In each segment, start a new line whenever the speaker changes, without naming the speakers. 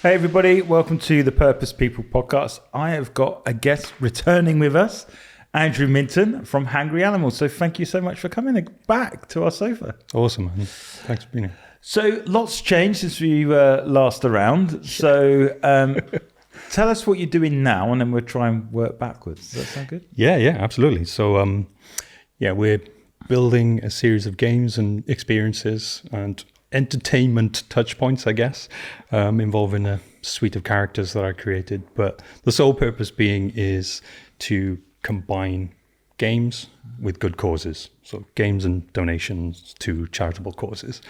Hey everybody, welcome to the Purpose People podcast. I have got a guest returning with us, Andrew Minton from Hangry Animals. So thank you so much for coming back to our sofa.
Awesome, man. Thanks for being here.
So lots changed since we were last around. So tell us what you're doing now and then we'll try and work backwards. Does that sound good?
Yeah, absolutely. So, we're building a series of games and experiences and entertainment touch points, I guess, involving a suite of characters that I created. But the sole purpose being is to combine games with good causes. So games and donations to charitable causes.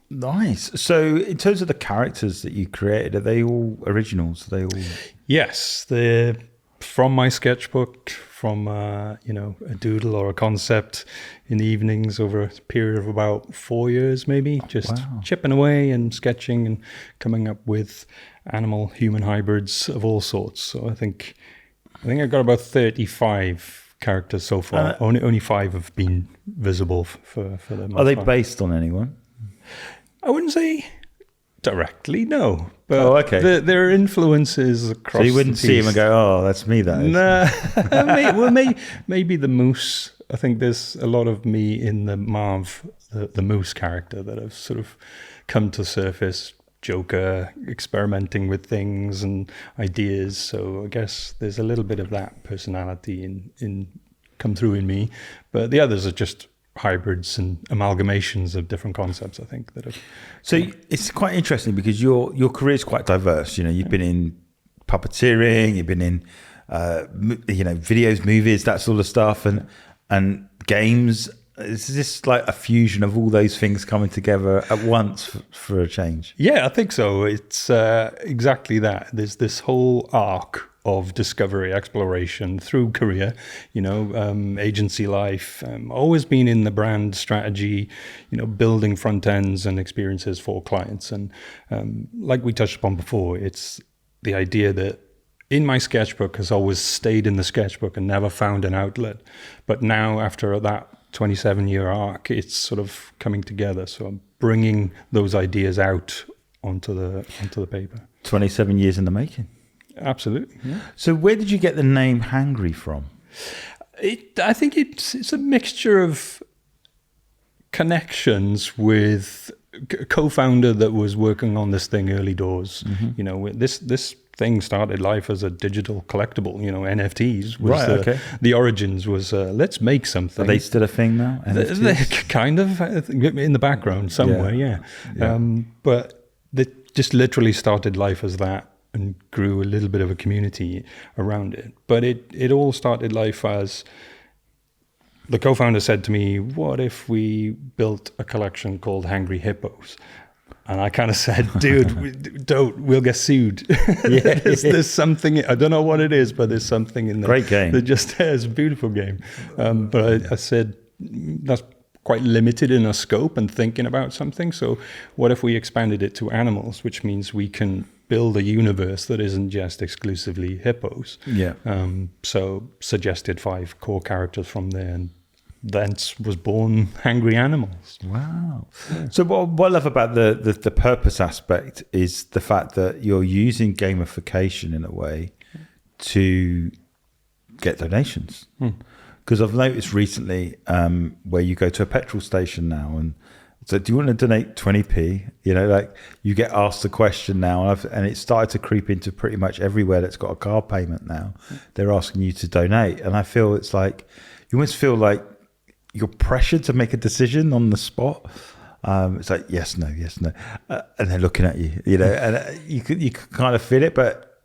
Nice. So in terms of the characters that you created, are they all originals? Are they all?
Yes, they're from my sketchbook, from a doodle or a concept in the evenings over a period of about 4 years, maybe, just chipping away and sketching and coming up with animal-human hybrids of all sorts. So I think I've got about 35 characters so far. Only 5 have been visible for them.
Are they based on anyone?
I wouldn't say directly, no. But there are influences across.
So you wouldn't see him and go, "Oh, that's me." That is.
Nah. Maybe the moose. I think there's a lot of me in the Marv, the moose character that have sort of come to surface. Joker, experimenting with things and ideas. So I guess there's a little bit of that personality in come through in me. But the others are just hybrids and amalgamations of different concepts, I think.
So it's quite interesting because your career is quite diverse. You know, you've been in puppeteering, you've been in videos, movies, that sort of stuff, and games. Is this like a fusion of all those things coming together at once for a change?
Yeah, I think so. It's exactly that. There's this whole arc of discovery, exploration through career, agency life, always been in the brand strategy, building front ends and experiences for clients. And like we touched upon before, it's the idea that in my sketchbook has always stayed in the sketchbook and never found an outlet. But now after that 27-year arc, it's sort of coming together. So I'm bringing those ideas out onto the paper.
27 years in the making.
Absolutely. Yeah.
So where did you get the name Hangry from?
I think it's a mixture of connections with a co-founder that was working on this thing early doors. Mm-hmm. This thing started life as a digital collectible. NFTs was the origins was let's make something.
Are they still a thing now?
They're kind of in the background somewhere. Yeah. But they just literally started life as that and grew a little bit of a community around it. But it all started life as the co-founder said to me, "What if we built a collection called Hangry Hippos?" And I kind of said, "Dude, we'll get sued." There's something, I don't know what it is, but there's something in there.
Great game.
That just has a beautiful game. But I said, that's quite limited in our scope and thinking about something. So what if we expanded it to animals, which means we can build a universe that isn't just exclusively hippos.
Yeah.
So suggested 5 core characters from there, and thence was born Hangry Animals.
Wow. Yeah. So what I love about the purpose aspect is the fact that you're using gamification in a way to get donations. Because I've noticed recently where you go to a petrol station now and so do you want to donate 20p? You get asked the question now, and it's started to creep into pretty much everywhere that's got a car payment now. They're asking you to donate. And I feel it's like, you almost feel like you're pressured to make a decision on the spot. It's like, yes, no. And they're looking at you, and you could kind of feel it, but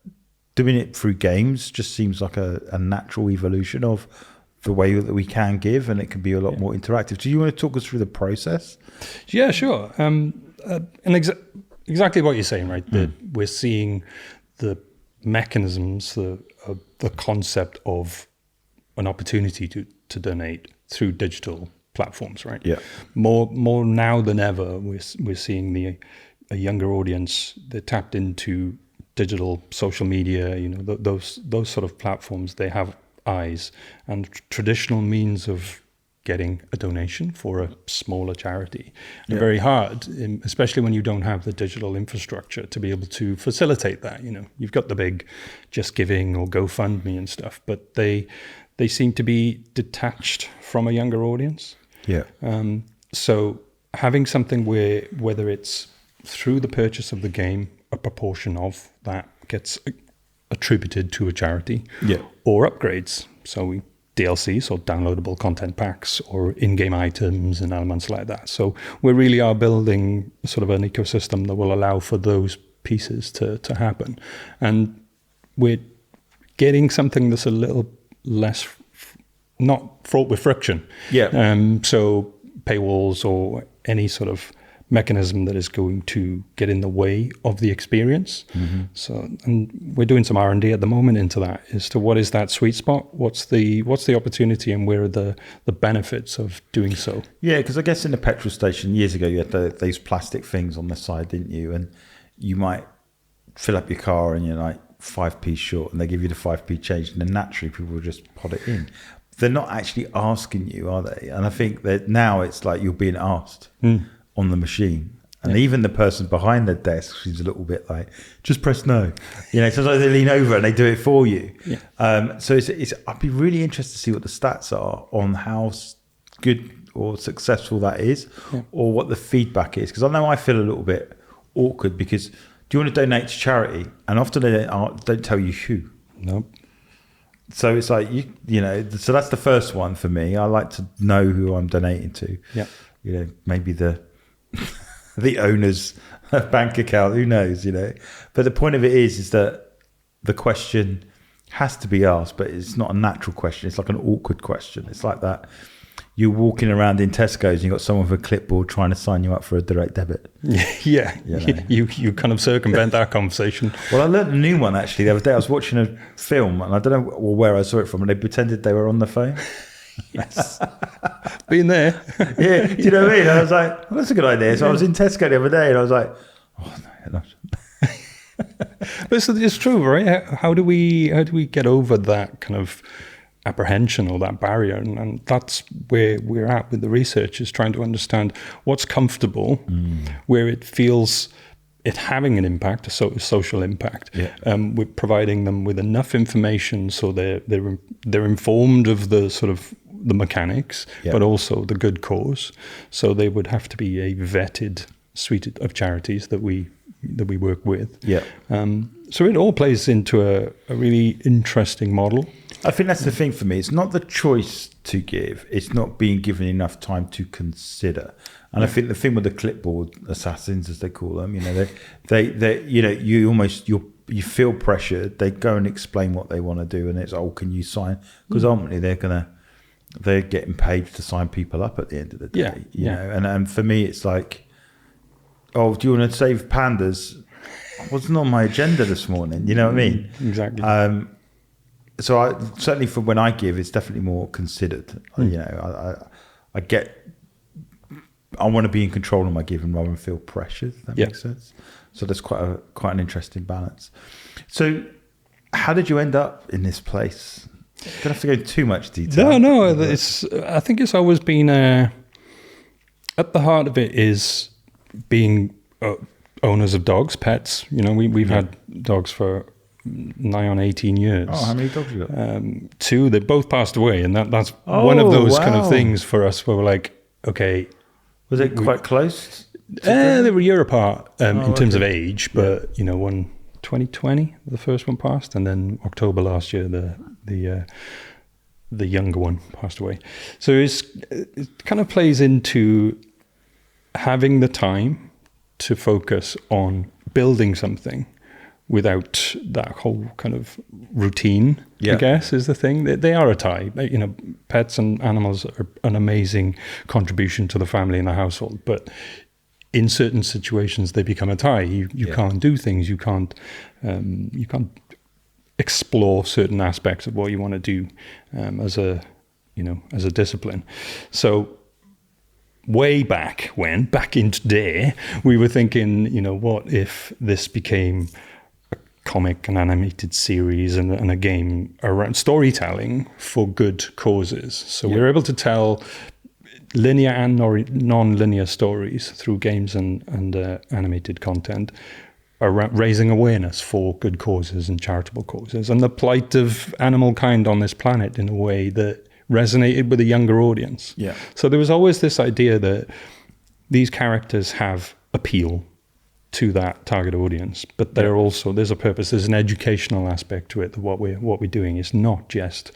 doing it through games just seems like a natural evolution of the way that we can give, and it can be a lot more interactive. Do you want to talk us through the process?
Yeah, sure. And exactly what you're saying, right? That we're seeing the mechanisms, the concept of an opportunity to donate through digital platforms, right?
Yeah.
More now than ever, we're seeing a younger audience that tapped into digital social media. Those sort of platforms. They have eyes, and traditional means of getting a donation for a smaller charity. And very hard, especially when you don't have the digital infrastructure to be able to facilitate that. You've got the big Just Giving or GoFundMe and stuff, but they seem to be detached from a younger audience.
Yeah.
So having something where, whether it's through the purchase of the game, a proportion of that gets attributed to a charity, or upgrades. So DLCs or downloadable content packs or in-game items and elements like that. So we really are building sort of an ecosystem that will allow for those pieces to happen. And we're getting something that's a little less, not fraught with friction. So paywalls or any sort of mechanism that is going to get in the way of the experience. So, and we're doing some R&D at the moment into that, as to what is that sweet spot, what's the opportunity, and where are the benefits of doing so.
Yeah, because I guess in the petrol station years ago, you had those plastic things on the side, didn't you? And you might fill up your car and you're like 5p short, and they give you the 5p change, and then naturally people will just pot it in. They're not actually asking you, are they? And I think that now it's like you're being asked on the machine, and even the person behind the desk, she's a little bit like, just press no. Sometimes they lean over and they do it for you. So it's I'd be really interested to see what the stats are on how good or successful that is, or what the feedback is, because I know I feel a little bit awkward, because do you want to donate to charity, and often they don't tell you who.
Nope.
So it's like so that's the first one for me. I like to know who I'm donating to. Maybe the owner's bank account, who knows, But the point of it is that the question has to be asked, but it's not a natural question. It's like an awkward question. It's like that. You're walking around in Tesco's and you've got someone with a clipboard trying to sign you up for a direct debit.
You kind of circumvent that conversation.
Well, I learned a new one actually the other day. I was watching a film, and I don't know where I saw it from, and they pretended they were on the phone.
Yes. Been there.
Yeah, do you know what I mean? I was like, well, that's a good idea. So I was in Tesco the other day, and I was like, oh no.
But it's true, right? How do we get over that kind of apprehension or that barrier? And that's where we're at with the research, is trying to understand what's comfortable, where it feels it having an impact, a social impact. We're providing them with enough information so they're informed of the sort of the mechanics, but also the good cause. So they would have to be a vetted suite of charities that we work with. So it all plays into a really interesting model.
I think that's the thing for me. It's not the choice to give. It's not being given enough time to consider. And I think the thing with the clipboard assassins, as they call them, you feel pressured. They go and explain what they want to do, and it's, oh, can you sign? Because ultimately they're getting paid to sign people up at the end of the day. You know? And for me, it's like, oh, do you want to save pandas? Wasn't on my agenda this morning. You know what I mean?
Exactly.
So I certainly, for when I give, it's definitely more considered. I want to be in control of my giving rather than feel pressured. That makes sense. So that's quite an interesting balance. So how did you end up in this place? Don't have to go into too much detail.
No. I think it's always been at the heart of it is being owners of dogs, pets. We've had dogs for nigh on 18 years.
Oh, how many dogs you got?
2. They both passed away, and that's one of those kind of things for us where we're like, okay.
Was it quite close?
They were a year apart in terms of age, but one 2020, the first one passed, and then October last year, the younger one passed away. So it kind of plays into having the time to focus on building something without that whole kind of routine, I guess, is the thing. They are a tie. Pets and animals are an amazing contribution to the family and the household, but in certain situations they become a tie. You can't do things. You can't explore certain aspects of what you want to do as a discipline. So way back in today, we were thinking, what if this became a comic, an animated series, and a game around storytelling for good causes? So we're able to tell linear and non-linear stories through games and animated content are raising awareness for good causes and charitable causes and the plight of animal kind on this planet in a way that resonated with a younger audience.
Yeah.
So there was always this idea that these characters have appeal to that target audience, but there's a purpose. There's an educational aspect to it. That what we're doing is not just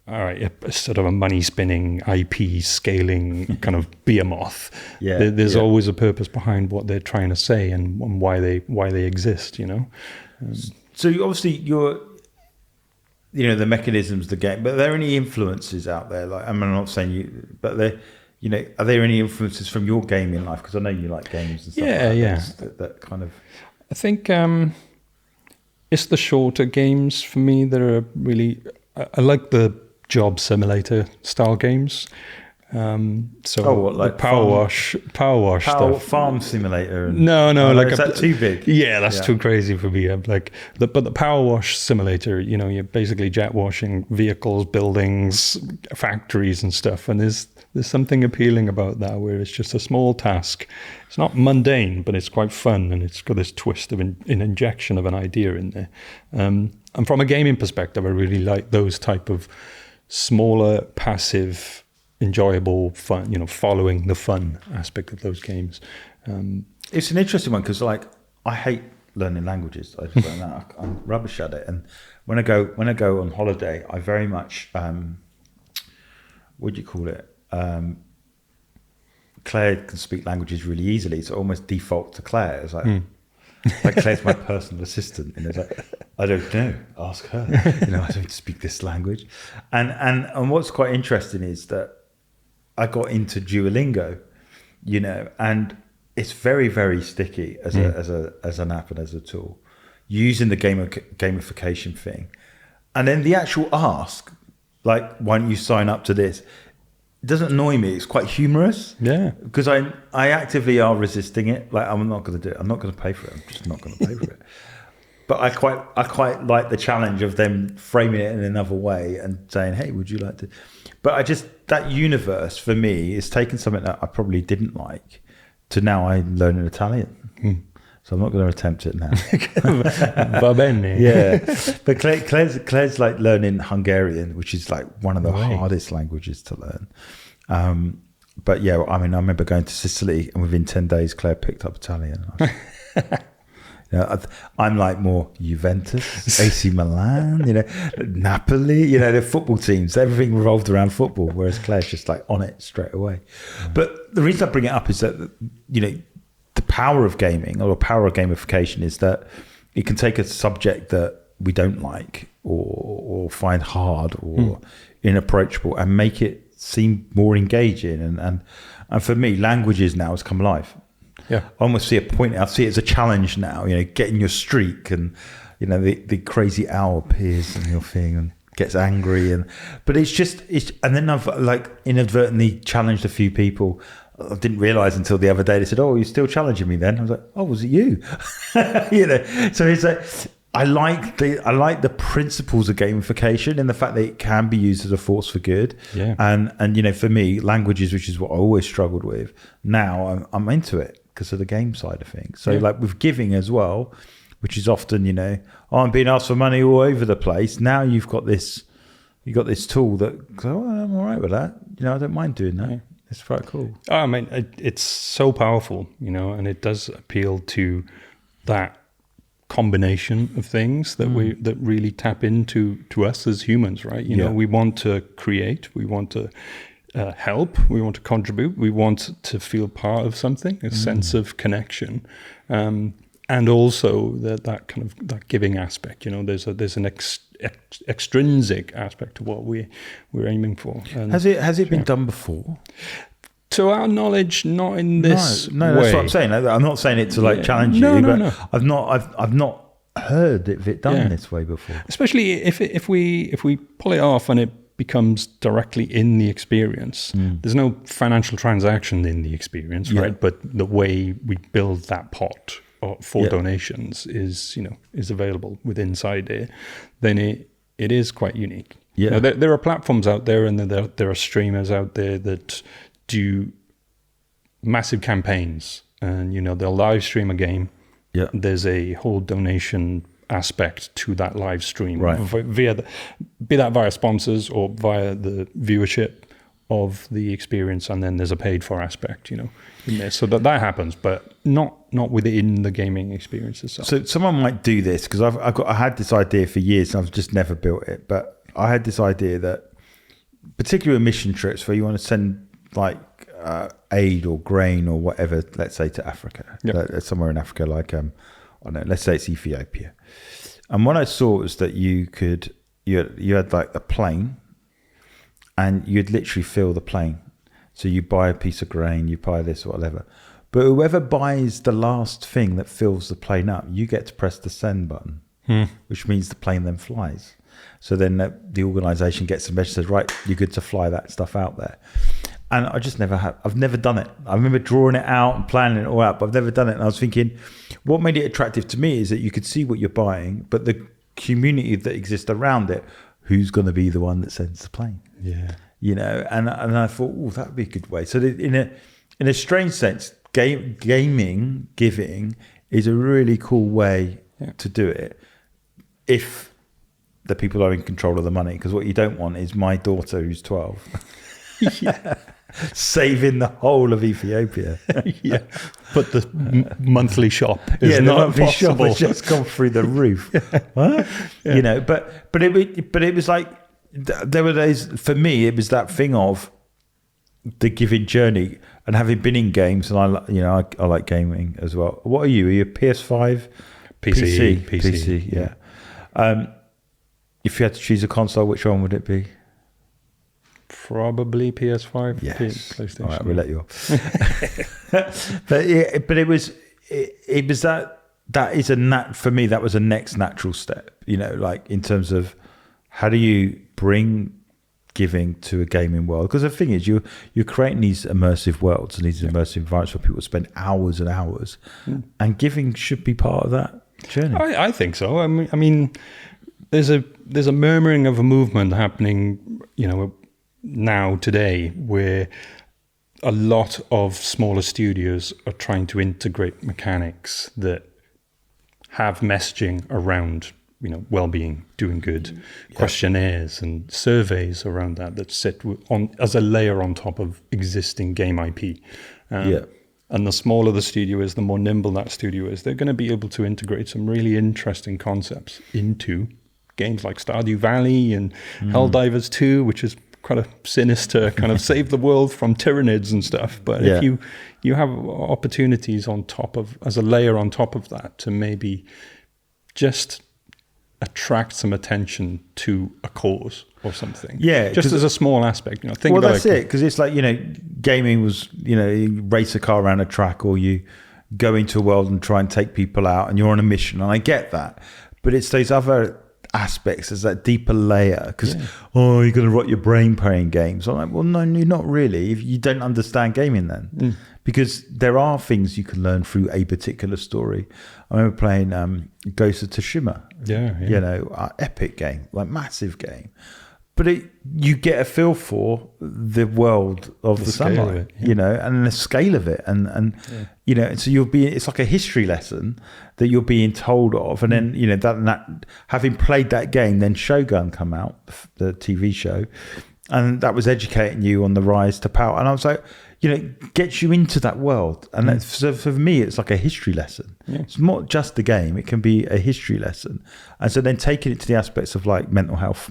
a sort of a money spinning IP scaling kind of behemoth. There's always a purpose behind what they're trying to say and why they exist.
So obviously the mechanisms, the game, but are there any influences out there? Like, I'm not saying you, but are there any influences from your gaming life? Because I know you like games and stuff. That kind of.
I think it's the shorter games for me that are really. I like the job simulator style games. Like Power Wash stuff.
Farm Simulator.
No,
is that too big?
Yeah, that's too crazy for me. I'm like, but the Power Wash Simulator, you're basically jet washing vehicles, buildings, factories, and stuff. And there's something appealing about that, where it's just a small task. It's not mundane, but it's quite fun, and it's got this twist of an injection of an idea in there. And from a gaming perspective, I really like those type of smaller, passive, enjoyable fun, following the fun aspect of those games.
It's an interesting one because, like, I hate learning languages. I just don't know. I'm rubbish at it. And when I go on holiday, I very much, what do you call it? Claire can speak languages really easily, so I almost default to Claire. It's like, like Claire's my personal assistant, and it's like, I don't know, ask her. I don't speak this language. And what's quite interesting is that I got into Duolingo, and it's very, very sticky as an app and as a tool, using the gamification thing, and then the actual ask, like, why don't you sign up to this? It doesn't annoy me. It's quite humorous.
Yeah.
Because I actively are resisting it. Like, I'm not going to do it. I'm not going to pay for it. I'm just not going to pay for it. But I quite like the challenge of them framing it in another way and saying, hey, would you like to? But that universe for me is taking something that I probably didn't like to now I'm learning Italian. So I'm not going to attempt it now.
Va bene.
Yeah. But Claire's like learning Hungarian, which is like one of the hardest languages to learn. But yeah, I remember going to Sicily, and within 10 days, Claire picked up Italian. I'm like more Juventus, AC Milan, Napoli, the football teams, everything revolved around football, whereas Claire's just like on it straight away. But the reason I bring it up is that, the power of gaming, or the power of gamification, is that it can take a subject that we don't like or find hard or inapproachable and make it seem more engaging. And for me, languages now has come alive.
Yeah,
I almost see a point. I see it as a challenge now. Getting your streak, and the crazy owl appears in your thing and gets angry, but and then I've like inadvertently challenged a few people. I didn't realize until the other day. They said, "Oh, you're still challenging me?" Then I was like, "Oh, was it you?" So it's like I like the principles of gamification and the fact that it can be used as a force for good.
Yeah.
And for me, languages, which is what I always struggled with, now I'm into it because of the game side of things. So like with giving as well, which is often, I'm being asked for money all over the place. Now you've got this tool that, I'm all right with that. I don't mind doing that. Yeah. It's quite cool.
It's so powerful, and it does appeal to that combination of things that that really tap into us as humans, right? We want to create, we want to help, we want to contribute, we want to feel part of something, a sense of connection, and also that kind of that giving aspect. There's an extrinsic aspect to what we're aiming for. And
has it been done before?
To our knowledge, not in this way.
That's what I'm saying. I'm not saying it to challenge you, but no. I've not heard of it done this way before.
Especially if we pull it off and it becomes directly in the experience. There's no financial transaction in the experience, right? But the way we build that pot for donations is available within inside there. Then it is quite unique. Yeah, there are platforms out there, and there are streamers out there that do massive campaigns, and they'll live stream a game.
Yeah.
There's a whole donation aspect to that live stream,
Right.
Be that via sponsors or via the viewership of the experience, and then there's a paid for aspect, in there. So that happens, but not within the gaming experience itself.
So someone might do this, because I had this idea for years and I've just never built it. But I had this idea that, particularly with mission trips where you want to send like aid or grain or whatever, let's say to Africa, somewhere in Africa, like I don't know, let's say it's Ethiopia. And what I saw was that you had like a plane, and you'd literally fill the plane. So you buy a piece of grain, you buy this or whatever. But whoever buys the last thing that fills the plane up, you get to press the send button, which means the plane then flies. So then the organisation gets the message, says, right, you're good to fly that stuff out there. And I just I've never done it. I remember drawing it out and planning it all out, but I've never done it. And I was thinking, what made it attractive to me is that you could see what you're buying, but the community that exists around it, who's going to be the one that sends the plane?
Yeah.
And I thought, oh, that would be a good way. So in a strange sense, gaming, giving is a really cool way to do it if the people are in control of the money. Because what you don't want is my daughter, who's 12, saving the whole of Ethiopia.
But the monthly shop is
the
not
monthly
possible.
shop has just gone through the roof. What? But it was like, there were days, for me, it was that thing of the giving journey, and having been in games, and I like gaming as well. What are you? Are you a PS5? PC, yeah. If you had to choose a console, which one would it be?
Probably PS5.
Yes.
PlayStation.
All right, we'll let you off. but it was that is for me, that was a next natural step, like in terms of how do you bring giving to a gaming world? Because the thing is, you're creating these immersive worlds and these immersive environments where people spend hours and hours, and giving should be part of that journey.
I think so. I mean, there's a murmuring of a movement happening, now today, where a lot of smaller studios are trying to integrate mechanics that have messaging around, well-being, doing good, questionnaires and surveys around that sit on as a layer on top of existing game IP. And the smaller the studio is, the more nimble that studio is. They're going to be able to integrate some really interesting concepts into games like Stardew Valley and Helldivers 2, which is quite a sinister kind of save the world from tyrannids and stuff. But if you have opportunities on top of, as a layer on top of that, to maybe just attract some attention to a cause or something.
Yeah.
Just as a small aspect, think
well,
about
that's it. Because it's like, gaming was, you race a car around a track, or you go into a world and try and take people out, and you're on a mission. And I get that. But it's those other aspects, there's that deeper layer, because you're going to rot your brain playing games. I'm like, well, no, you're not really, if you don't understand gaming then. Because there are things you can learn through a particular story. I remember playing Ghost of Tsushima, epic game, like massive game, but you get a feel for the world of the sunlight, and the scale of it, and so it's like a history lesson that you're being told of, and then that having played that game, then Shogun come out, the TV show, and that was educating you on the rise to power, and I was like, gets you into that world, and so for me, it's like a history lesson. It's not just a game; it can be a history lesson, and so then taking it to the aspects of like mental health,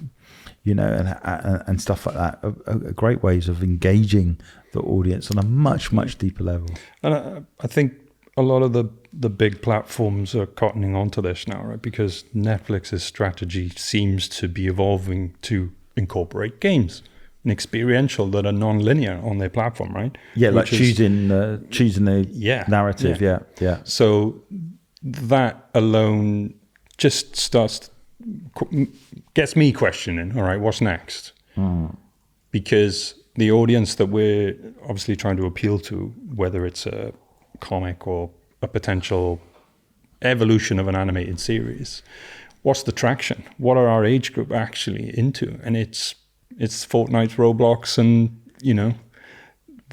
and stuff like that are great ways of engaging the audience on a much, much deeper level.
And I think a lot of the big platforms are cottoning onto this now, right? Because Netflix's strategy seems to be evolving to incorporate games and experiential that are non-linear on their platform, right?
Yeah, like choosing the narrative. Yeah.
So that alone just gets me questioning, all right, what's next? Because the audience that we're obviously trying to appeal to, whether it's a comic or a potential evolution of an animated series, what's the traction? What are our age group actually into? And it's Fortnite, Roblox, and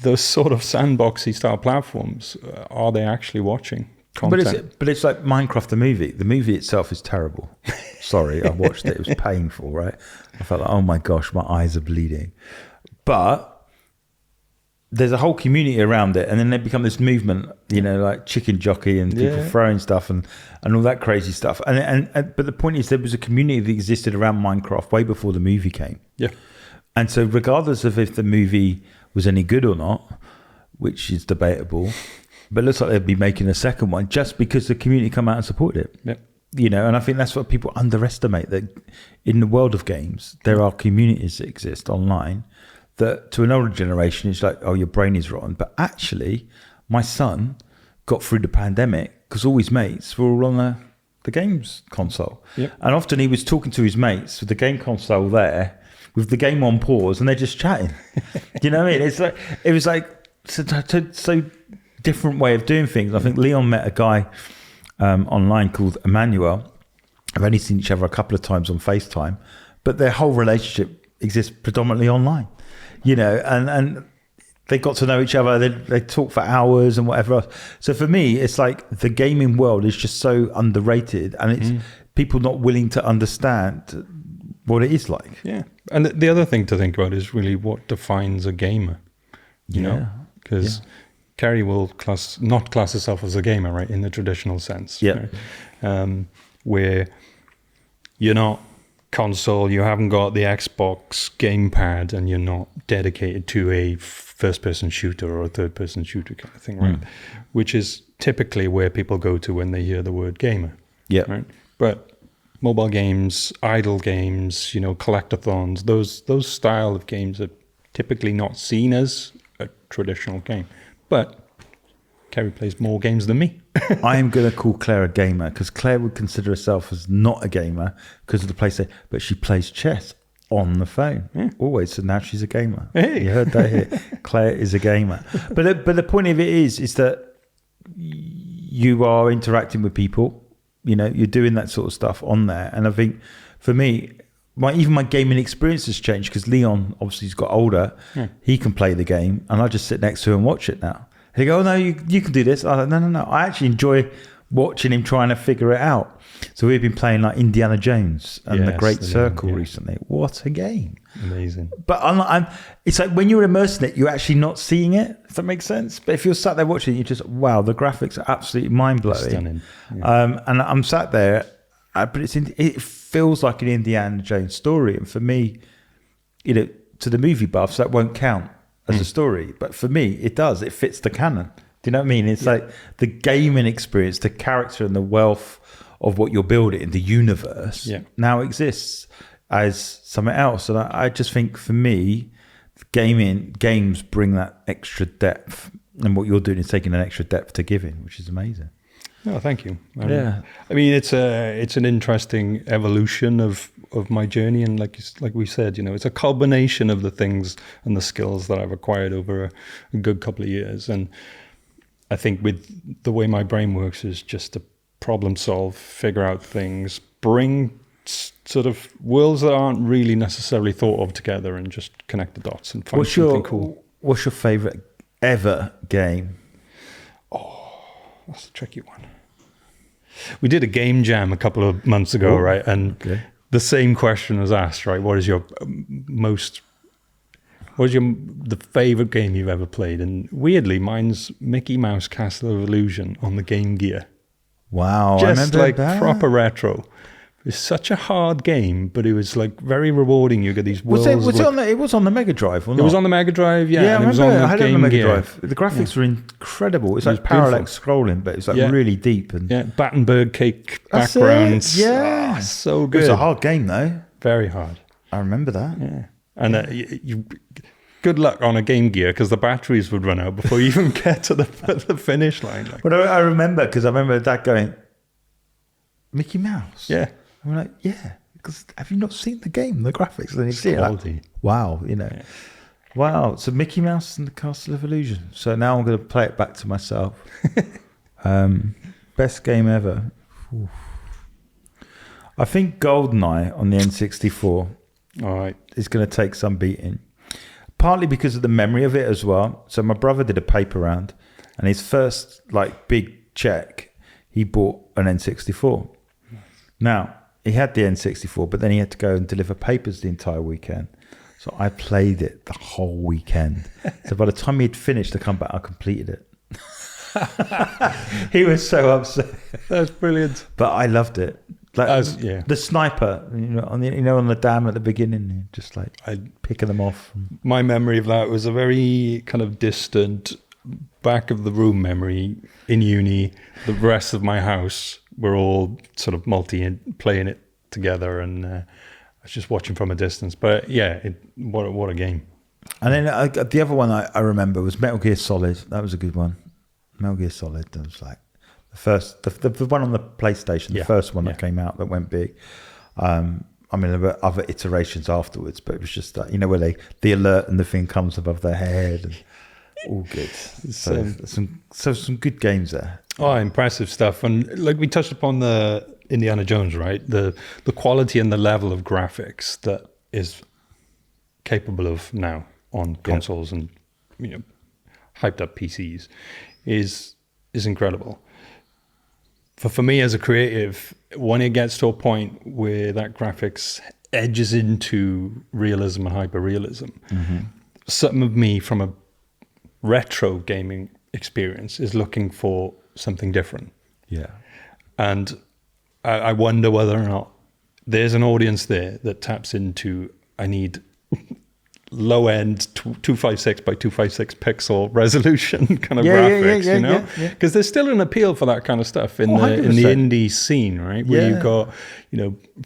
those sort of sandboxy style platforms, are they actually watching content?
But it's like Minecraft the movie. The movie itself is terrible. Sorry, I watched it. It was painful, right? I felt like, oh my gosh, my eyes are bleeding. But there's a whole community around it, and then they become this movement, like chicken jockey and people throwing stuff and all that crazy stuff. And but the point is, there was a community that existed around Minecraft way before the movie came.
Yeah.
And so regardless of if the movie was any good or not, which is debatable, but it looks like they'd be making a second one just because the community come out and supported it.
Yeah.
And I think that's what people underestimate, that in the world of games, there are communities that exist online that to an older generation, it's like, oh, your brain is rotten. But actually, my son got through the pandemic because all his mates were all on the games console.
Yep.
And often he was talking to his mates with the game console there, with the game on pause, and they're just chatting. You know what I mean? It's like, it was like so different way of doing things. I think Leon met a guy online called Emmanuel. I've only seen each other a couple of times on FaceTime, but their whole relationship exists predominantly online. And they got to know each other. They talk for hours and whatever else. So for me, it's like the gaming world is just so underrated, and it's people not willing to understand what it is like.
Yeah. And the other thing to think about is really what defines a gamer, you know, because Kerry will not class herself as a gamer, right, in the traditional sense.
Yeah.
Right? Where you're not console, you haven't got the Xbox gamepad, and you're not dedicated to a first-person shooter or a third-person shooter kind of thing, right? Which is typically where people go to when they hear the word gamer.
Yeah.
Right. But mobile games, idle games, collectathons, those style of games are typically not seen as a traditional game. But Kerry plays more games than me.
I am going to call Claire a gamer because Claire would consider herself as not a gamer because of the PlayStation, but she plays chess on the phone always. So now she's a gamer.
Hey.
You heard that here. Claire is a gamer. But the point of it is that you are interacting with people. You're doing that sort of stuff on there. And I think for me, even my gaming experience has changed because Leon, obviously, he's got older. He can play the game, and I just sit next to him and watch it now. He go, oh, no, you can do this. I like, no. I actually enjoy watching him trying to figure it out. So we've been playing like Indiana Jones and The Great Circle recently. What a game.
Amazing.
But it's like when you're immersed in it, you're actually not seeing it, if that makes sense. But if you're sat there watching it, you're just, wow, the graphics are absolutely mind-blowing.
Stunning. Yeah.
And I'm sat there, but it feels like an Indiana Jones story. And for me, to the movie buffs, that won't count as a story, but for me it does. It fits the canon. Do you know what I mean? It's like the gaming experience, the character and the wealth of what you're building, the universe now exists as something else. And I just think for me, games bring that extra depth, and what you're doing is taking an extra depth to giving, which is amazing.
Oh, thank you. I mean, it's an interesting evolution of my journey, and like we said, it's a combination of the things and the skills that I've acquired over a good couple of years. And I think with the way my brain works is just to problem solve, figure out things, bring sort of worlds that aren't really necessarily thought of together, and just connect the dots and find something cool.
What's your favorite ever game?
That's a tricky one. We did a game jam a couple of months ago, right? And the same question was asked, right? What is the favorite game you've ever played? And weirdly, mine's Mickey Mouse Castle of Illusion on the Game Gear.
Wow.
Just
I remember
like
that.
Proper retro. It was such a hard game, but it was like very rewarding. You get these worlds.
It was on the Mega Drive, wasn't it?
It was on the Mega Drive, yeah.
Yeah,
and
I
it was
remember.
on the
I had it on the
Game
Mega
Gear.
Drive. The graphics were incredible. It's like
was
parallax scrolling, but it's like really deep and
Battenberg cake
That's
backgrounds.
it, yeah.
Oh, so good.
It was a hard game though.
Very hard.
I remember that.
Yeah, and you good luck on a Game Gear because the batteries would run out before you even get to the finish line. Like.
But I remember because I remember Dad going, Mickey Mouse.
Yeah.
I'm like, yeah, because have you not seen the game, the graphics? And you see it, like, wow, wow. So Mickey Mouse and the Castle of Illusion. So now I'm going to play it back to myself. Best game ever. Oof. I think GoldenEye on the N64
All right.
is going to take some beating. partly because of the memory of it as well. So my brother did a paper round, and his first like big check, he bought an N64. Now, he had the N64, but then he had to go and deliver papers the entire weekend. So I played it the whole weekend. So by the time he'd finished to come back, I completed it. He was so upset.
That's brilliant.
But I loved it. Like the sniper, on the dam at the beginning, just like picking them off.
My memory of that was a very kind of distant, back of the room memory in uni. The rest of my house were all sort of playing it together, and I was just watching from a distance. But yeah, what a game.
And then the other one I remember was Metal Gear Solid. That was a good one. Metal Gear Solid. That was like the first, the one on the PlayStation, the first one that came out that went big. I mean, there were other iterations afterwards, but it was just that, where the alert and the thing comes above their head. And all good. So some good games there.
Oh, impressive stuff. And like we touched upon the Indiana Jones, right? The quality and the level of graphics that is capable of now on consoles and hyped up PCs is incredible. For me as a creative, when it gets to a point where that graphics edges into realism and hyper-realism, something of me from a retro gaming experience is looking for something different. Yeah. And I wonder whether or not there's an audience there that taps into, I need low-end 256 by 256 pixel resolution kind of graphics, because there's still an appeal for that kind of stuff in the indie scene, right? Where you've got,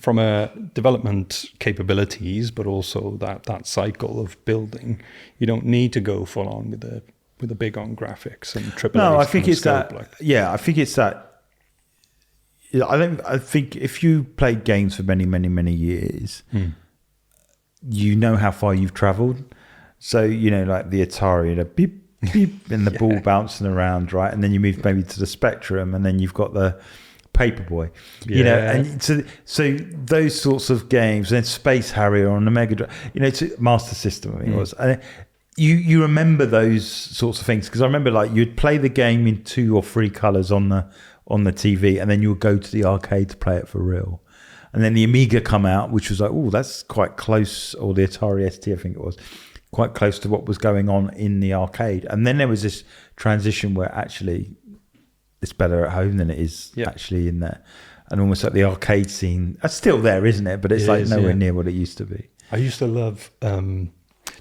from a development capabilities, but also that cycle of building. You don't need to go full on with the big on graphics and triple.
No, I think it's that. I think it's that. I think if you played games for many, many, many years. You know how far you've traveled. So, like the Atari, beep, beep, and the ball bouncing around, right? And then you move maybe to the Spectrum, and then you've got the Paperboy, and so those sorts of games, and then Space Harrier on the Mega Drive, it's a Master System, I think it was. And you remember those sorts of things, because I remember like you'd play the game in 2 or 3 colors on the TV, and then you would go to the arcade to play it for real. And then the Amiga come out, which was like, oh, that's quite close, or the Atari ST, I think it was, quite close to what was going on in the arcade. And then there was this transition where actually it's better at home than it is actually in there. And almost like the arcade scene, it's still there, isn't it? But it's nowhere near what it used to be.
I used to love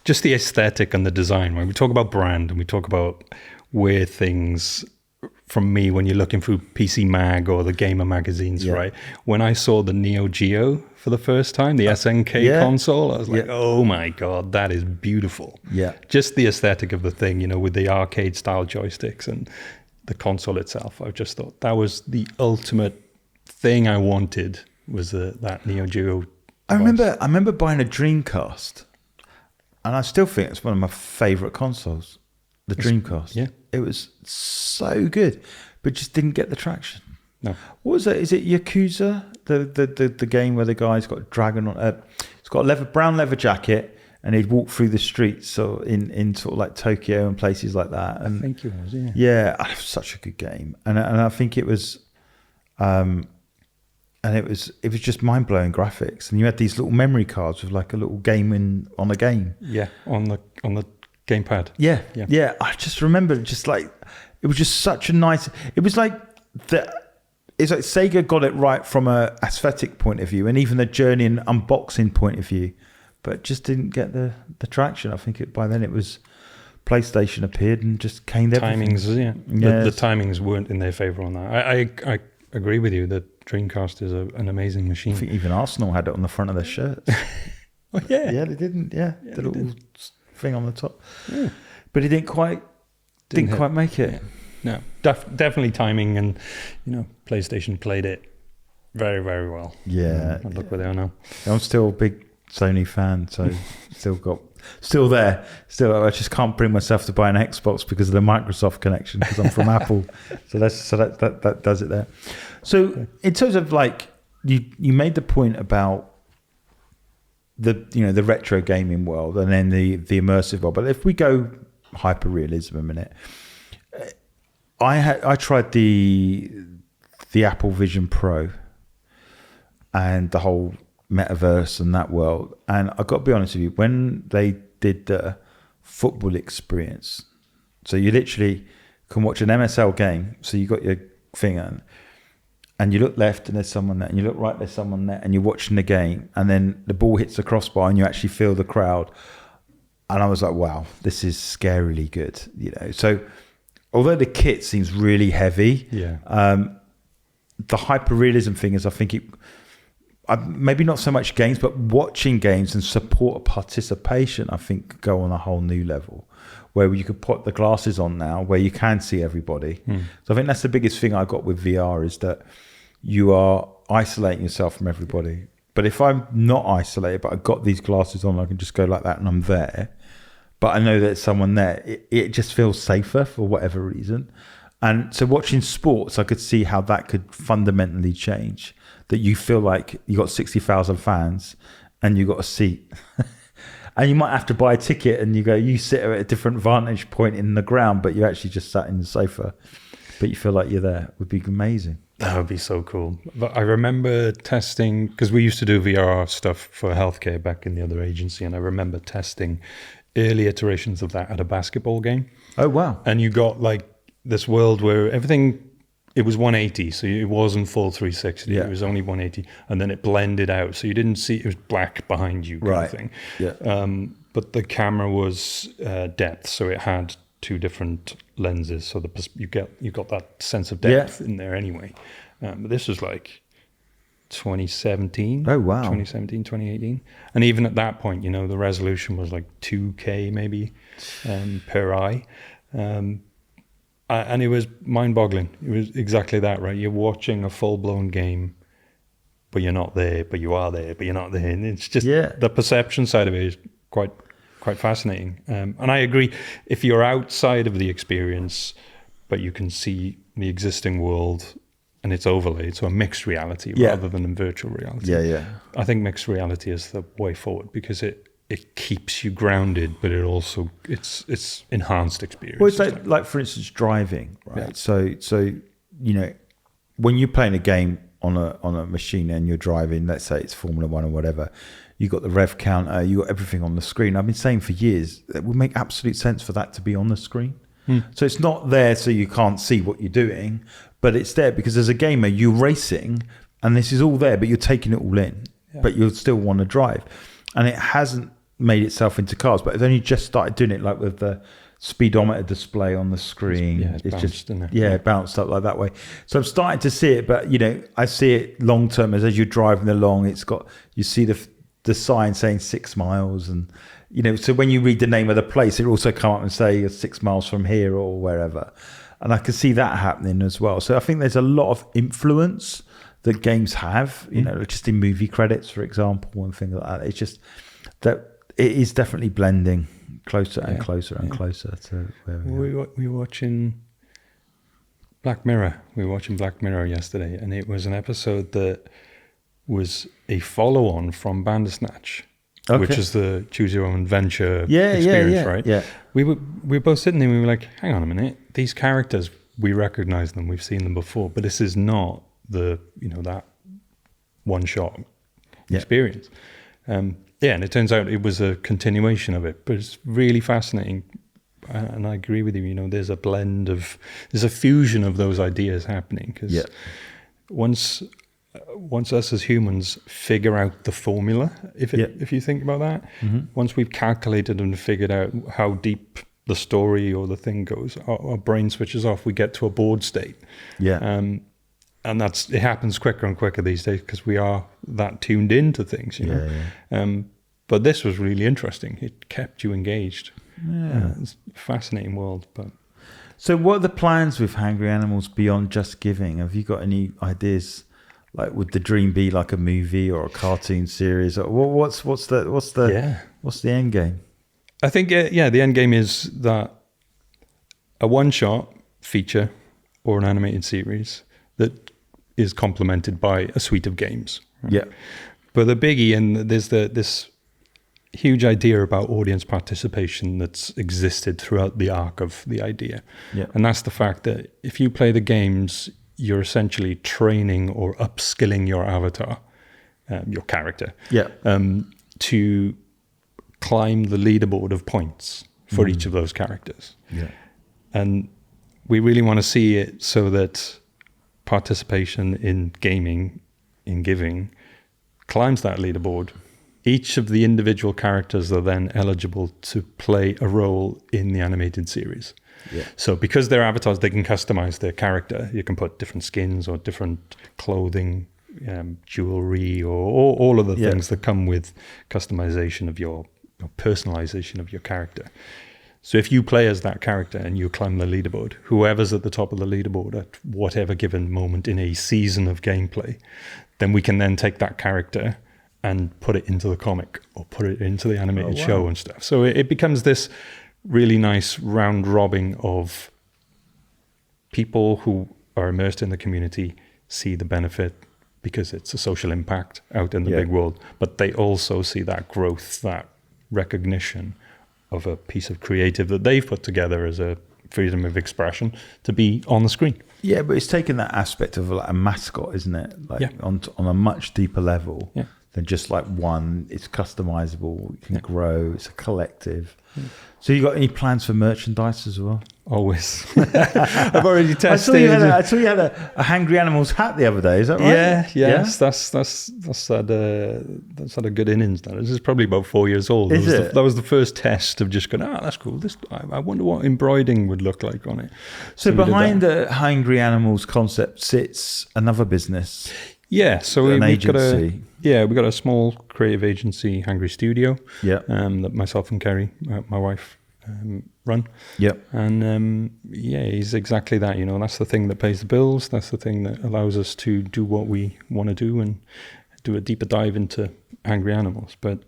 just the aesthetic and the design. When we talk about brand and we talk about where things... From me, when you're looking through PC Mag or the Gamer magazines, right? When I saw the Neo Geo for the first time, the SNK console, I was like, oh my God, that is beautiful. Yeah. Just the aesthetic of the thing, with the arcade style joysticks and the console itself. I just thought that was the ultimate thing I wanted, was that Neo Geo device.
I remember buying a Dreamcast, and I still think it's one of my favorite consoles. The Dreamcast. Yeah. It was so good, but just didn't get the traction. No. What was that? Is it Yakuza? The game where the guy's got a dragon on it's got a brown leather jacket, and he'd walk through the streets in sort of like Tokyo and places like that. And
I think it was, yeah.
Yeah, such a good game. And I think it was and it was just mind-blowing graphics. And you had these little memory cards with like a little game on a game.
Yeah, on the gamepad.
Yeah. I just remember, just like, it was just such a nice. It was like it's like Sega got it right from a aesthetic point of view, and even the journey and unboxing point of view, but just didn't get the traction. I think by then it was PlayStation appeared and just caned everything.
Timings, the timings weren't in their favor on that. I agree with you that Dreamcast is an amazing machine.
I think even Arsenal had it on the front of their shirts.
Oh yeah,
they didn't. Yeah, the little thing on the top, but he didn't quite make it.
No, definitely timing, and PlayStation played it very, very well.
Yeah,
and look where they are now.
I'm still a big Sony fan, so still there. I just can't bring myself to buy an Xbox because of the Microsoft connection, because I'm from Apple. So that does it there. So in terms of like you made the point about the retro gaming world and then the immersive world. But if we go hyper realism a minute, I tried the Apple Vision Pro and the whole metaverse and that world, and I got to be honest with you, when they did the football experience, so you literally can watch an MSL game, so you got your thing on, and you look left and there's someone there, and you look right, there's someone there, and you're watching the game, and then the ball hits the crossbar and you actually feel the crowd. And I was like, wow, this is scarily good, So although the kit seems really heavy, the hyper-realism thing is, I think maybe not so much games, but watching games and support participation, I think, go on a whole new level, where you could put the glasses on now, where you can see everybody. So I think that's the biggest thing I got with VR, is that you are isolating yourself from everybody. But if I'm not isolated, but I've got these glasses on, I can just go like that and I'm there. But I know that there's someone there. It just feels safer for whatever reason. And so watching sports, I could see how that could fundamentally change. That you feel like you got 60,000 fans and you got a seat. And you might have to buy a ticket and you sit at a different vantage point in the ground, but you actually just sat in the sofa. But you feel like you're there. It would be amazing.
That would be so cool. But I remember testing, because we used to do VR stuff for healthcare back in the other agency, and I remember testing early iterations of that at a basketball game.
Oh, wow.
And you got like this world where everything, it was 180, so it wasn't full 360. It was only 180, and then it blended out, so you didn't see, it was black behind you kind of thing. But the camera was depth, so it had two different lenses, so you got that sense of depth in there anyway. But this was like 2017.
Oh, wow.
2017, 2018. And even at that point, the resolution was like 2K maybe per eye. And it was mind-boggling. It was exactly that, right? You're watching a full-blown game, but you're not there, but you are there, but you're not there. And it's just the perception side of it is quite fascinating. And I agree, if you're outside of the experience, but you can see the existing world and it's overlaid, so a mixed reality rather than a virtual reality. I think mixed reality is the way forward, because it keeps you grounded, but it's enhanced experience.
Well, it's like for instance, driving, right? So when you're playing a game on a machine and you're driving, let's say it's Formula One or whatever, you got the rev counter, you got everything on the screen. I've been saying for years it would make absolute sense for that to be on the screen. So it's not there so you can't see what you're doing, but it's there because as a gamer you're racing and this is all there, but you're taking it all in, but you still want to drive. And it hasn't made itself into cars, but it's only just started doing it, like with the speedometer display on the screen. It bounced up like that way. So I'm starting to see it, but I see it long term as you're driving along, you see the sign saying 6 miles, and so when you read the name of the place, it also come up and say you're 6 miles from here or wherever. And I can see that happening as well. So I think there's a lot of influence that games have, just in movie credits, for example, and things like that. It's just that it is definitely blending closer and closer and closer to where we are.
We were watching Black Mirror. We were watching Black Mirror yesterday, and it was an episode that was a follow-on from Bandersnatch, which is the choose your own adventure experience, right? Yeah. We were both sitting there and we were like, hang on a minute, these characters, we recognize them, we've seen them before, but this is not the, that one-shot experience. And it turns out it was a continuation of it, but it's really fascinating. And I agree with you, there's a fusion of those ideas happening, because once us as humans figure out the formula, if you think about that, once we've calculated and figured out how deep the story or the thing goes, our brain switches off, we get to a bored state. And it happens quicker and quicker these days because we are that tuned into things, but this was really interesting. It kept you engaged. It's a fascinating world. But
so what are the plans with Hangry Animals beyond just giving? Have you got any ideas? Like, would the dream be like a movie or a cartoon series? Or what's the end game?
I think the end game is that a one-shot feature or an animated series that is complemented by a suite of games. Right? But the biggie, and there's this huge idea about audience participation that's existed throughout the arc of the idea.
Yeah.
And that's the fact that if you play the games, you're essentially training or upskilling your avatar, your character, to climb the leaderboard of points for each of those characters.
Yeah.
And we really want to see it so that participation in gaming, in giving, climbs that leaderboard. Each of the individual characters are then eligible to play a role in the animated series.
Yeah.
So because they're avatars, they can customize their character. You can put different skins or different clothing, jewelry, or all of the things that come with customization of your personalization of your character. So if you play as that character and you climb the leaderboard, whoever's at the top of the leaderboard at whatever given moment in a season of gameplay, then we can then take that character and put it into the comic or put it into the animated show and stuff. So it becomes this really nice round robin of people who are immersed in the community, see the benefit because it's a social impact out in the big world, but they also see that growth, that recognition of a piece of creative that they've put together as a freedom of expression to be on the screen.
Yeah, but it's taken that aspect of like a mascot, isn't it? Like on a much deeper level than just like one. It's customizable, it can grow, it's a collective. So you got any plans for merchandise as well?
Always. I've already tested.
I saw you had a Hangry Animals hat the other day. Is that right?
Yes. That's had a good innings now. This is probably about 4 years old. That was the first test of just going, that's cool. I wonder what embroidering would look like on it.
So behind the Hangry Animals concept sits another business.
Yeah, so
an agency.
We got a small creative agency, Hangry Studio.
Yeah.
That myself and Kerry, my wife, run.
Yep.
And he's exactly that. That's the thing that pays the bills. That's the thing that allows us to do what we want to do and do a deeper dive into Hangry Animals. But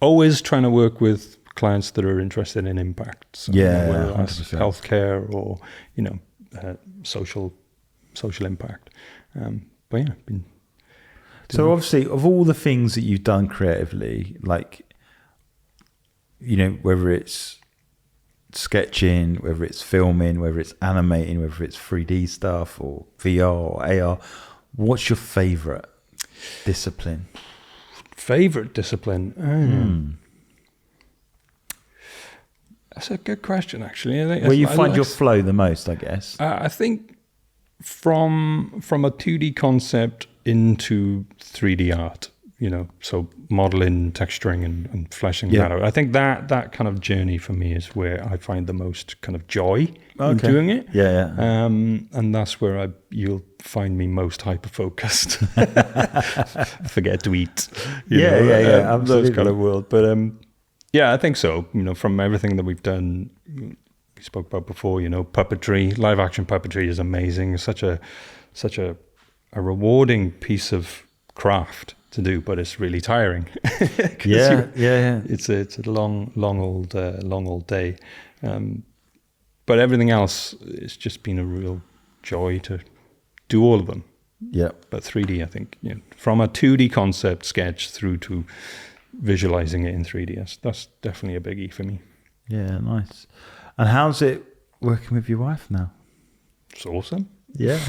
always trying to work with clients that are interested in impact. So, whether that's healthcare or social impact. But yeah,
so obviously, of all the things that you've done creatively, like, whether it's sketching, whether it's filming, whether it's animating, whether it's 3D stuff or VR or AR, what's your favorite discipline?
Favorite discipline? That's a good question, actually.
Where you find your flow the most, I guess.
I think from a 2D concept into 3D art, so modeling, texturing and fleshing that out. I think that kind of journey for me is where I find the most kind of joy in doing it.
Yeah.
And that's where you'll find me most hyper-focused. Forget to eat.
Absolutely.
Those kind of world. But I think so. From everything that we've done, we spoke about before, puppetry, live action puppetry is amazing. It's such a rewarding piece of craft to do, but it's really tiring. It's a long old day. But everything else, it's just been a real joy to do all of them.
Yeah.
But 3D, I think, from a 2D concept sketch through to visualizing it in 3D, that's definitely a biggie for me.
Yeah, nice. And how's it working with your wife now?
It's awesome.
Yeah.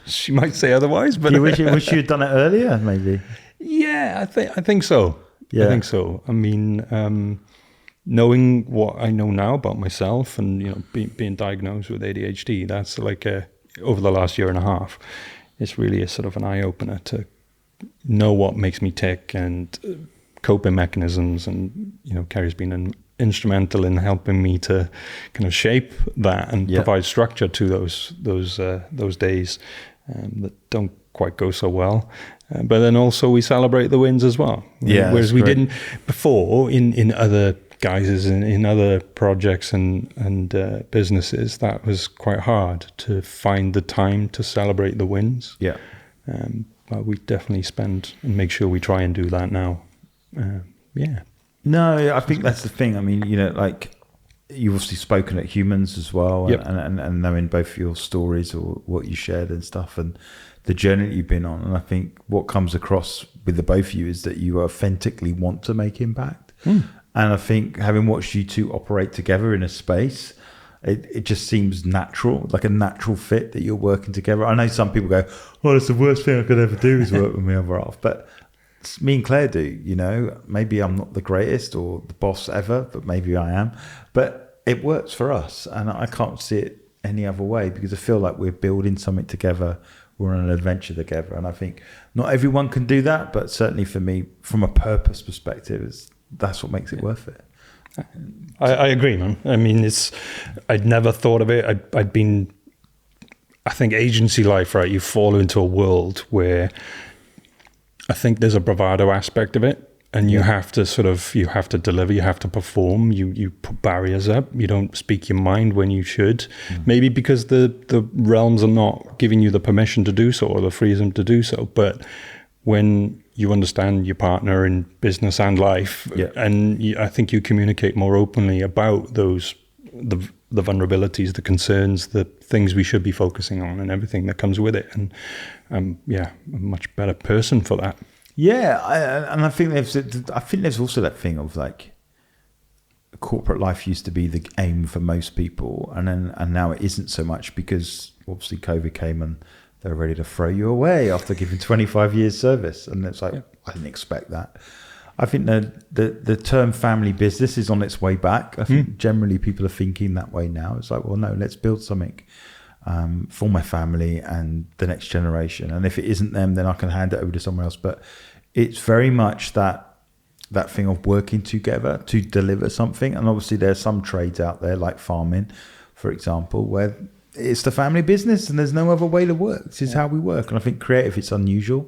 She might say otherwise, but
you wish you had done it earlier, maybe.
Yeah, I think so.
Yeah.
I think so. I mean, knowing what I know now about myself and being diagnosed with ADHD, that's like over the last year and a half, it's really a sort of an eye opener to know what makes me tick and coping mechanisms. And Kerry's been instrumental in helping me to kind of shape that and provide structure to those days that don't quite go so well. But then also we celebrate the wins as well.
Yeah,
whereas we didn't before in other guises in other projects and businesses. That was quite hard to find the time to celebrate the wins.
Yeah.
But we definitely spend and make sure we try and do that now.
No, I think that's the thing. I mean, like you've obviously spoken at Humans as well, and knowing both your stories or what you shared and stuff, and the journey that you've been on. And I think what comes across with the both of you is that you authentically want to make impact. And I think having watched you two operate together in a space, it just seems natural, like a natural fit that you're working together. I know some people go, oh, that's the worst thing I could ever do is work with my other half. But me and Claire do, you know. Maybe I'm not the greatest or the boss ever, but maybe I am. But it works for us. And I can't see it any other way, because I feel like we're building something together. We're on an adventure together. And I think not everyone can do that, but certainly for me, from a purpose perspective, that's what makes it worth it.
I agree, man. I mean, I'd never thought of it. I think agency life, right? You fall into a world where I think there's a bravado aspect of it, and you have to deliver, you have to perform, you put barriers up, you don't speak your mind when you should, maybe because the realms are not giving you the permission to do so or the freedom to do so. But when you understand your partner in business and life, and I think you communicate more openly about the vulnerabilities, the concerns, the things we should be focusing on, and everything that comes with it. And I'm a much better person for that.
Yeah, I think there's also that thing of like, corporate life used to be the aim for most people, and now it isn't so much, because obviously COVID came and they're ready to throw you away after giving 25 years service, and it's like, I didn't expect that. I think the term family business is on its way back. I think generally people are thinking that way now. It's like, well, no, let's build something for my family and the next generation. And if it isn't them, then I can hand it over to someone else. But it's very much that thing of working together to deliver something. And obviously there's some trades out there like farming, for example, where it's the family business and there's no other way to work. This is how we work. And I think creative, it's unusual.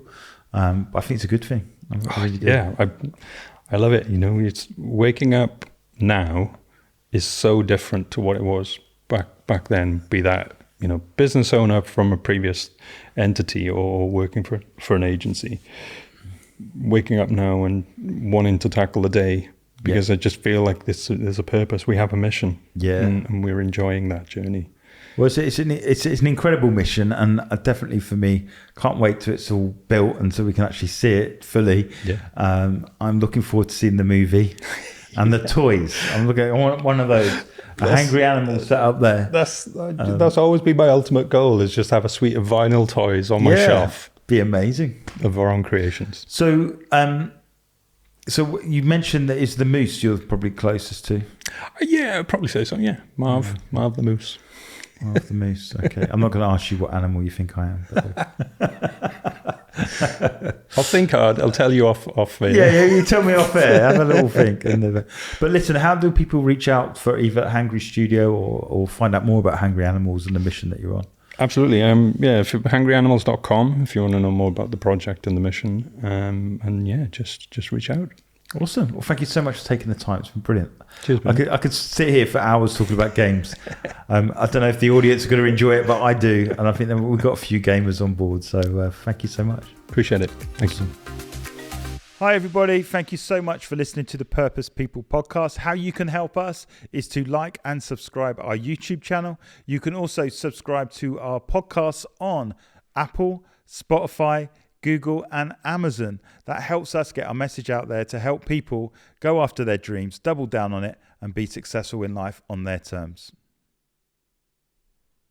But I think it's a good thing. I really do.
I love it. You know, it's waking up now is so different to what it was back then, be that, you know, business owner from a previous entity or working for an agency. Waking up now and wanting to tackle the day, because I just feel like there's a purpose. We have a mission, and we're enjoying that journey.
Well, it's an incredible mission, and definitely for me, can't wait till it's all built and so we can actually see it fully. I'm looking forward to seeing the movie and the toys. I want one of those. A Hangry Animals set up there.
That's always been my ultimate goal, is just have a suite of vinyl toys on my shelf.
Be amazing.
Of our own creations.
So you mentioned that it's the moose you're probably closest to.
Yeah, I'd probably say so. Yeah, Marv the moose.
Marv the moose. Okay, I'm not going to ask you what animal you think I am.
I'll think hard. I'll tell you off air.
Yeah, you tell me off air. Have a little think. But listen, how do people reach out for either Hangry Studio or find out more about Hangry Animals and the mission that you're on?
Absolutely. If hangryanimalz.com if you want to know more about the project and the mission. Just reach out.
Awesome. Well, thank you so much for taking the time. It's been brilliant.
Cheers, man.
I could sit here for hours talking about games. I don't know if the audience are going to enjoy it, but I do. And I think that we've got a few gamers on board. So thank you so much.
Appreciate it. Thank you.
Hi, everybody. Thank you so much for listening to the Purpose People podcast. How you can help us is to like and subscribe our YouTube channel. You can also subscribe to our podcasts on Apple, Spotify, Google and Amazon. That helps us get our message out there to help people go after their dreams, double down on it, and be successful in life on their terms.